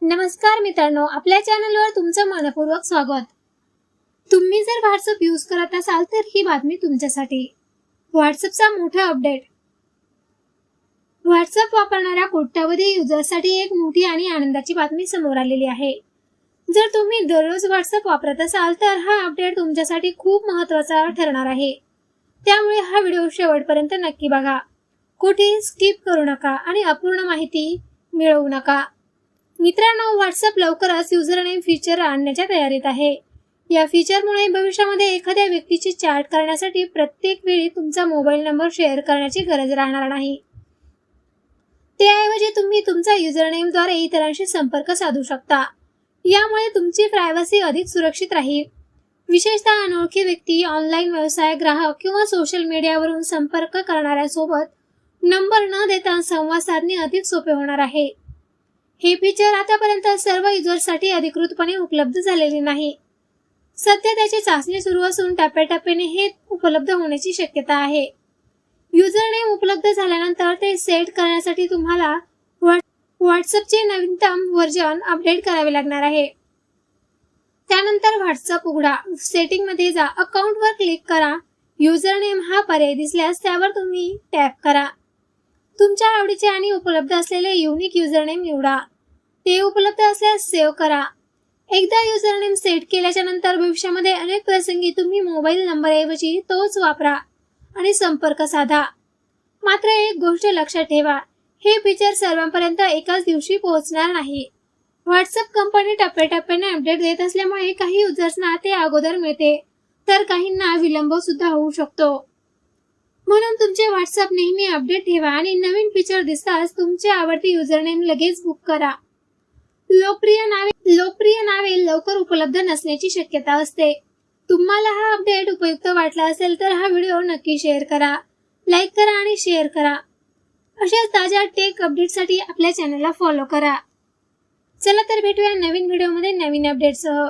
नमस्कार मित्रांनो, आपल्या चॅनलवर तुमचं मनपूर्वक स्वागत। तुम्ही जर व्हॉट्सअप यूज करत असाल तर ही बातमी तुमच्यासाठी। व्हॉट्सअपचा मोठा अपडेट। व्हॉट्सअप वापरणाऱ्या कोट्यावधी युजर्ससाठी एक मोठी आणि आनंदाची बातमी समोर आलेली आहे। जर तुम्ही दररोज व्हॉट्सअप वापरत असाल तर हा अपडेट तुमच्यासाठी खूप महत्त्वाचा ठरणार आहे। त्यामुळे हा व्हिडिओ शेवटपर्यंत नक्की बघा, कुठेही स्किप करू नका आणि अपूर्ण माहिती मिळवू नका। मित्रांनो, व्हॉट्सअप लवकरच युजर नेम फीचर आणण्याच्या तयारीत आहे। या फीचरमुळे भविष्यामध्ये एखाद्या व्यक्तीची चॅट करण्यासाठी प्रत्येक वेळी तुमचा मोबाईल नंबर शेअर करण्याची गरज राहणार नाही। त्याऐवजी तुम्ही तुमचा युजर नेमद्वारे इतरांशी संपर्क साधू शकता। यामुळे तुमची प्रायव्हसी अधिक सुरक्षित राहील। विशेषतः अनोळखी व्यक्ती, ऑनलाईन व्यवसाय, ग्राहक किंवा सोशल मीडियावरून संपर्क करणाऱ्यांसोबत नंबर न देता संवाद साधणे अधिक सोपे होणार आहे। हे फीचर आतापर्यंत सर्व युजर्ससाठी अधिकृतपणे उपलब्ध झालेले नाही। सध्या त्याची चाचणी सुरू असून टप्प्याटप्प्याने हे उपलब्ध होण्याची शक्यता आहे। युजर नेम उपलब्ध झाल्यानंतर ते सेट करण्यासाठी तुम्हाला व्हॉट्सअपचे नवीनतम व्हर्जन अपडेट करावे लागणार आहे। त्यानंतर व्हॉट्सअप उघडा, सेटिंग मध्ये जा, अकाउंट वर क्लिक करा। युजर नेम हा पर्याय दिसल्यास त्यावर तुम्ही टॅप करा। तुमच्या आवडीचे आणि उपलब्ध असलेले युनिक युजर नेम निवडा। ते उपलब्ध असल्यास सेव्ह करा। एकदा युजर नेम सेट केल्याच्या नंतर भविष्यामध्ये अनेक प्रसंगी तुम्ही मोबाईल नंबरऐवजी तोच वापरा आणि संपर्क साधा। मात्र एक गोष्ट लक्षात ठेवा, हे फीचर सर्वांपर्यंत एकाच दिवशी पोहोचणार नाही। व्हॉट्सअप कंपनी टप्प्याटप्प्याने अपडेट देत असल्यामुळे काही युजर्सना ते अगोदर मिळते तर काहींना विलंब सुद्धा होऊ शकतो। म्हणून तुमचे व्हॉट्सअप नेहमी अपडेट ठेवा आणि नवीन फीचर दिसताच तुमचे आवडते युजर नेम लगेच बुक करा। लोकप्रिय नावे लवकर उपलब्ध नसण्याची शक्यता असते। तुम्हाला हा अपडेट उपयुक्त वाटला असेल तर हा व्हिडिओ नक्की शेअर करा, लाईक करा आणि शेअर करा। अशाच ताज्या टेक अपडेटसाठी आपल्या चॅनलला फॉलो करा। चला तर भेटूया नवीन व्हिडिओमध्ये नवीन अपडेटसह।